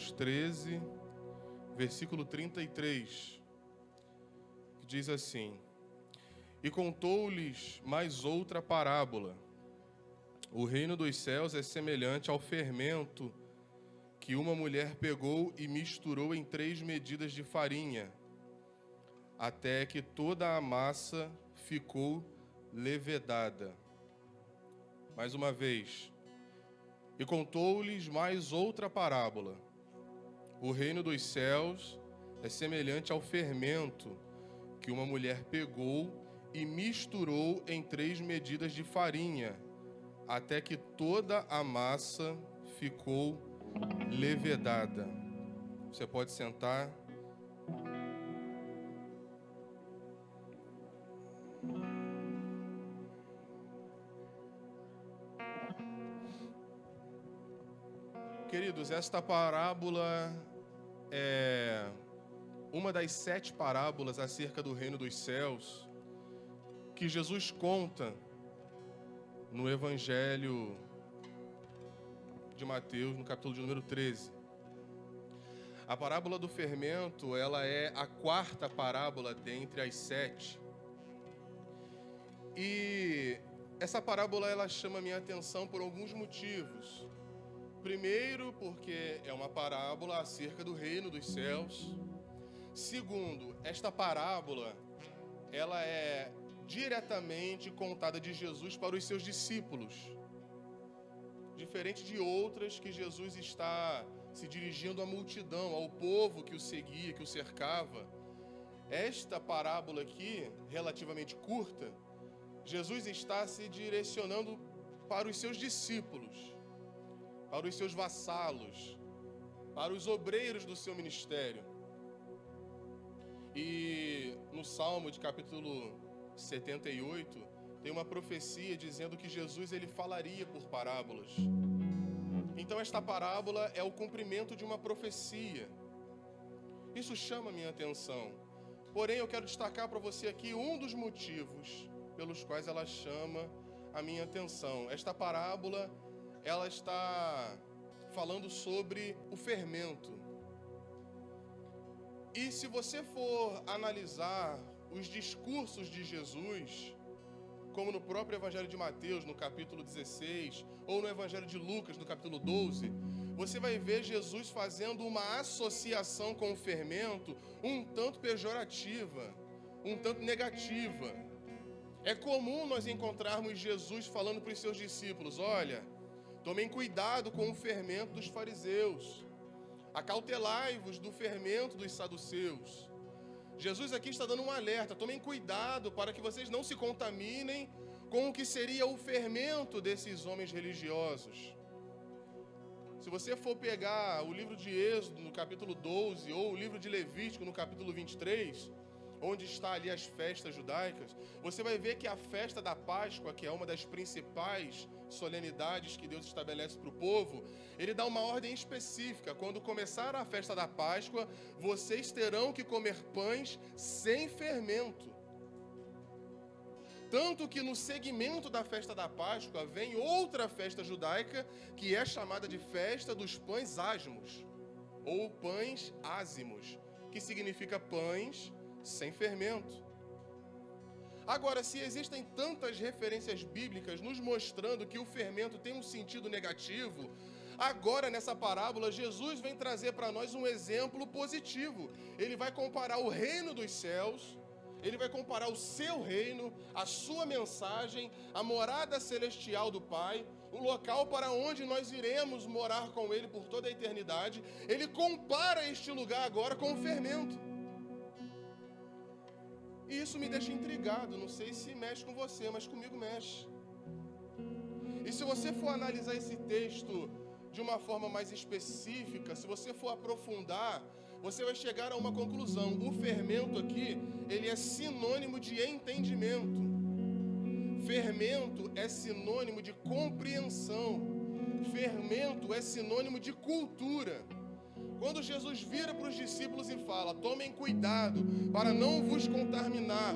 Mateus 13, versículo 33, que diz assim: E contou-lhes mais outra parábola. O reino dos céus é semelhante ao fermento que uma mulher pegou e misturou em 3 medidas de farinha, até que toda a massa ficou levedada. Mais uma vez. E contou-lhes mais outra parábola. O reino dos céus é semelhante ao fermento que uma mulher pegou e misturou em 3 medidas de farinha, até que toda a massa ficou levedada. Você pode sentar. Queridos, esta parábola é uma das 7 parábolas acerca do reino dos céus que Jesus conta no Evangelho de Mateus, no capítulo de número 13. A parábola do fermento, ela é a 4ª parábola dentre as 7. E essa parábola, ela chama a minha atenção por alguns motivos. Primeiro, porque é uma parábola acerca do reino dos céus. Segundo, esta parábola, ela é diretamente contada de Jesus para os seus discípulos. Diferente de outras que Jesus está se dirigindo à multidão, ao povo que o seguia, que o cercava. Esta parábola aqui, relativamente curta, Jesus está se direcionando para os seus discípulos, para os seus vassalos, para os obreiros do seu ministério. E no Salmo de capítulo 78, tem uma profecia dizendo que Jesus ele falaria por parábolas. Então esta parábola é o cumprimento de uma profecia. Isso chama a minha atenção. Porém, eu quero destacar para você aqui um dos motivos pelos quais ela chama a minha atenção. Esta parábola, ela está falando sobre o fermento. E se você for analisar os discursos de Jesus, como no próprio Evangelho de Mateus, no capítulo 16, ou no Evangelho de Lucas, no capítulo 12, você vai ver Jesus fazendo uma associação com o fermento um tanto pejorativa, um tanto negativa. É comum nós encontrarmos Jesus falando para os seus discípulos: olha, tomem cuidado com o fermento dos fariseus. Acautelai-vos do fermento dos saduceus. Jesus aqui está dando um alerta. Tomem cuidado para que vocês não se contaminem com o que seria o fermento desses homens religiosos. Se você for pegar o livro de Êxodo, no capítulo 12, ou o livro de Levítico, no capítulo 23... onde está ali as festas judaicas, você vai ver que a festa da Páscoa, que é uma das principais solenidades que Deus estabelece para o povo, ele dá uma ordem específica. Quando começar a festa da Páscoa, vocês terão que comer pães sem fermento. Tanto que no segmento da festa da Páscoa vem outra festa judaica, que é chamada de festa dos pães ázimos, ou pães ázimos, que significa pães sem fermento. Agora, se existem tantas referências bíblicas nos mostrando que o fermento tem um sentido negativo, agora nessa parábola Jesus vem trazer para nós um exemplo positivo. Ele vai comparar o reino dos céus, ele vai comparar o seu reino, a sua mensagem, a morada celestial do Pai, o local para onde nós iremos morar com ele por toda a eternidade. Ele compara este lugar agora com o fermento. E isso me deixa intrigado. Não sei se mexe com você, mas comigo mexe. E se você for analisar esse texto de uma forma mais específica, se você for aprofundar, você vai chegar a uma conclusão. O fermento aqui, ele é sinônimo de entendimento. Fermento é sinônimo de compreensão. Fermento é sinônimo de cultura. Quando Jesus vira para os discípulos e fala: tomem cuidado para não vos contaminar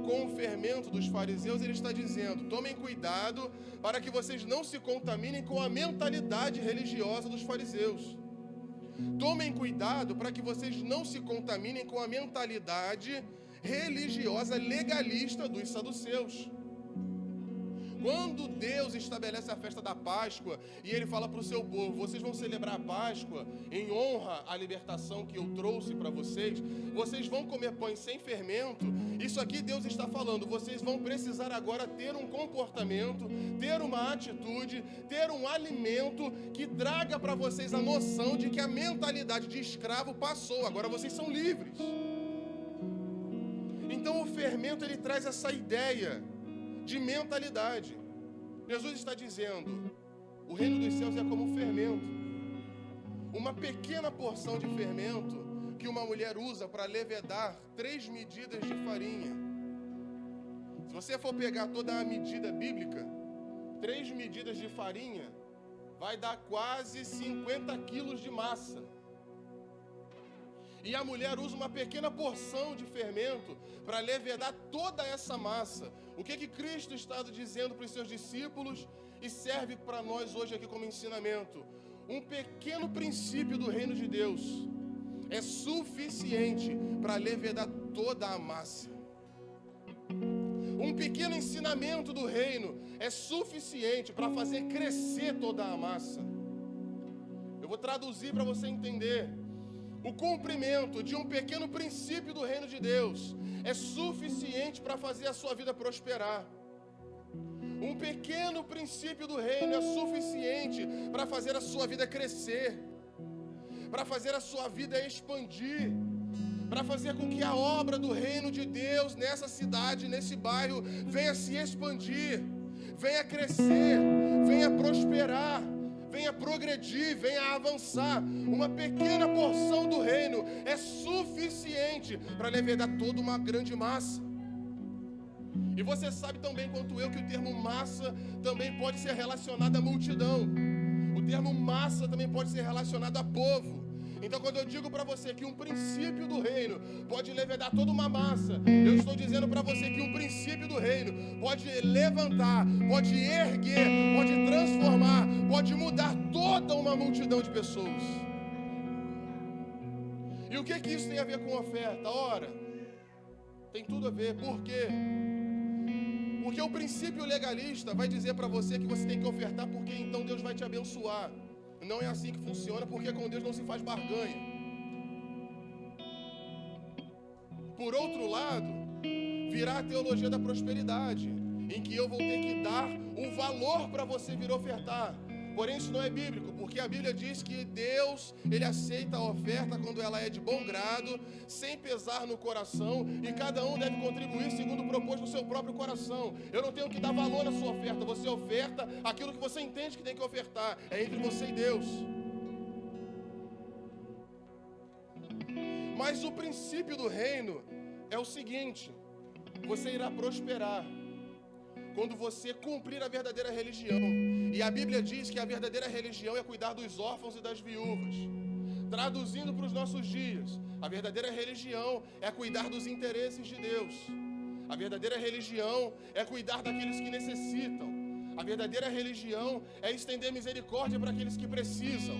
com o fermento dos fariseus, ele está dizendo: tomem cuidado para que vocês não se contaminem com a mentalidade religiosa dos fariseus. tomem cuidado para que vocês não se contaminem com a mentalidade religiosa legalista dos saduceus. Quando Deus estabelece a festa da Páscoa e Ele fala para o seu povo, vocês vão celebrar a Páscoa em honra à libertação que eu trouxe para vocês, vocês vão comer pães sem fermento, isso aqui Deus está falando, vocês vão precisar agora ter um comportamento, ter uma atitude, ter um alimento que traga para vocês a noção de que a mentalidade de escravo passou, agora vocês são livres. Então o fermento ele traz essa ideia de mentalidade. Jesus está dizendo, o reino dos céus é como um fermento. Uma pequena porção de fermento que uma mulher usa para levedar 3 medidas de farinha. Se você for pegar toda a medida bíblica, 3 medidas de farinha vai dar quase 50 quilos de massa. E a mulher usa uma pequena porção de fermento para levedar toda essa massa. O que Cristo está dizendo para os seus discípulos e serve para nós hoje aqui como ensinamento? Um pequeno princípio do reino de Deus é suficiente para levedar toda a massa. Um pequeno ensinamento do reino é suficiente para fazer crescer toda a massa. Eu vou traduzir para você entender. O cumprimento de um pequeno princípio do reino de Deus é suficiente para fazer a sua vida prosperar. Um pequeno princípio do reino é suficiente para fazer a sua vida crescer, para fazer a sua vida expandir, para fazer com que a obra do reino de Deus nessa cidade, nesse bairro, venha se expandir, venha crescer, venha prosperar, venha progredir, venha avançar. Uma pequena porção do reino é suficiente para levedar toda uma grande massa. E você sabe tão bem quanto eu que o termo massa também pode ser relacionado à multidão. O termo massa também pode ser relacionado a povo. Então, quando eu digo para você que um princípio do reino pode levedar toda uma massa, eu estou dizendo para você que um princípio do reino pode levantar, pode erguer, pode transformar, pode mudar toda uma multidão de pessoas. E o que isso tem a ver com oferta? Ora, tem tudo a ver. Por quê? Porque o princípio legalista vai dizer para você que você tem que ofertar porque então Deus vai te abençoar. Não é assim que funciona, porque com Deus não se faz barganha. Por outro lado, virá a teologia da prosperidade, em que eu vou ter que dar um valor para você vir ofertar. Porém, isso não é bíblico, porque a Bíblia diz que Deus, Ele aceita a oferta quando ela é de bom grado, sem pesar no coração, e cada um deve contribuir segundo o proposto do seu próprio coração. Eu não tenho que dar valor na sua oferta, você oferta aquilo que você entende que tem que ofertar, é entre você e Deus. Mas o princípio do reino é o seguinte: você irá prosperar quando você cumprir a verdadeira religião. E a Bíblia diz que a verdadeira religião é cuidar dos órfãos e das viúvas. Traduzindo para os nossos dias, a verdadeira religião é cuidar dos interesses de Deus. A verdadeira religião é cuidar daqueles que necessitam. A verdadeira religião é estender misericórdia para aqueles que precisam.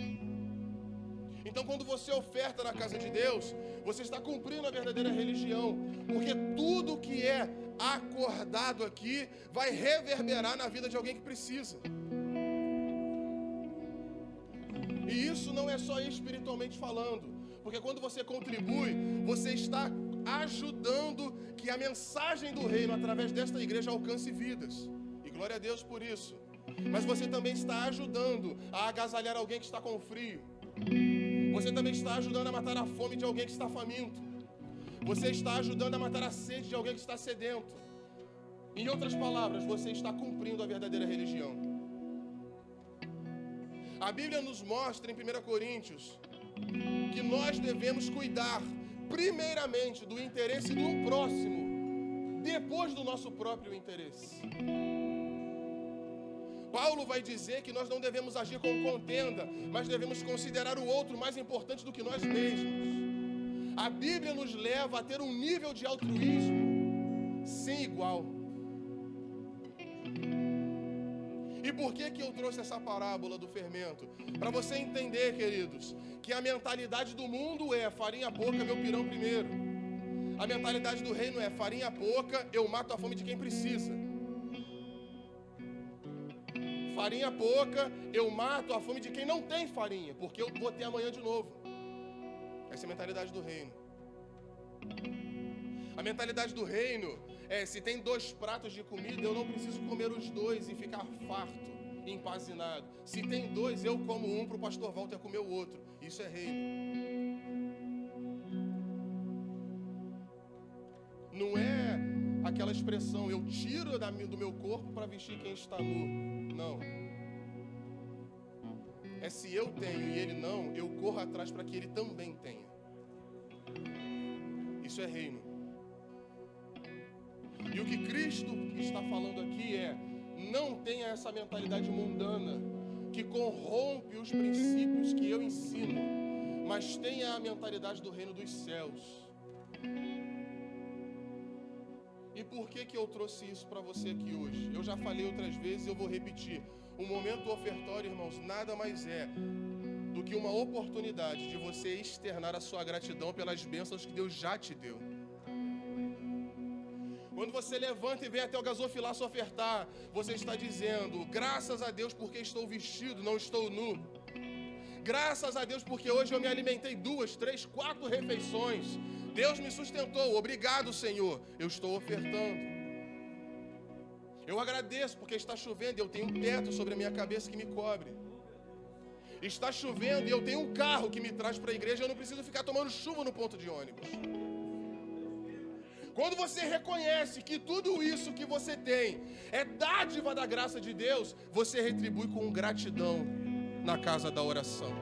Então, quando você oferta na casa de Deus, você está cumprindo a verdadeira religião, porque tudo que é acordado aqui vai reverberar na vida de alguém que precisa. E isso não é só espiritualmente falando, porque quando você contribui, você está ajudando que a mensagem do reino através desta igreja alcance vidas. E glória a Deus por isso. Mas você também está ajudando a agasalhar alguém que está com frio. Você também está ajudando a matar a fome de alguém que está faminto. Você está ajudando a matar a sede de alguém que está sedento. Em outras palavras, você está cumprindo a verdadeira religião. A Bíblia nos mostra em 1 Coríntios que nós devemos cuidar primeiramente do interesse do próximo, depois do nosso próprio interesse. Paulo vai dizer que nós não devemos agir com contenda, mas devemos considerar o outro mais importante do que nós mesmos. A Bíblia nos leva a ter um nível de altruísmo sem igual. E por que eu trouxe essa parábola do fermento? Para você entender, queridos, que a mentalidade do mundo é farinha pouca, meu pirão primeiro. A mentalidade do reino é farinha pouca, eu mato a fome de quem precisa. Farinha pouca, eu mato a fome de quem não tem farinha, porque eu vou ter amanhã de novo. Essa é a mentalidade do reino. A mentalidade do reino é, se tem 2 pratos de comida, eu não preciso comer os 2 e ficar farto, empazinado. Se tem 2, eu como um para o pastor Walter comer o outro. Isso é reino. Não é aquela expressão, eu tiro do meu corpo para vestir quem está nu. Não. É se eu tenho e ele não, eu corro atrás para que ele também tenha. Isso é reino. E o que Cristo está falando aqui é, não tenha essa mentalidade mundana que corrompe os princípios que eu ensino, mas tenha a mentalidade do reino dos céus. E por que eu trouxe isso para você aqui hoje? Eu já falei outras vezes e eu vou repetir. O momento ofertório, irmãos, nada mais é do que uma oportunidade de você externar a sua gratidão pelas bênçãos que Deus já te deu. Quando você levanta e vem até o gasofilaço ofertar, você está dizendo, graças a Deus porque estou vestido, não estou nu. Graças a Deus porque hoje eu me alimentei 2, 3, 4 refeições. Deus me sustentou, obrigado, Senhor, eu estou ofertando. Eu agradeço porque está chovendo e eu tenho um teto sobre a minha cabeça que me cobre. Está chovendo e eu tenho um carro que me traz para a igreja e eu não preciso ficar tomando chuva no ponto de ônibus. Quando você reconhece que tudo isso que você tem é dádiva da graça de Deus, você retribui com gratidão na casa da oração.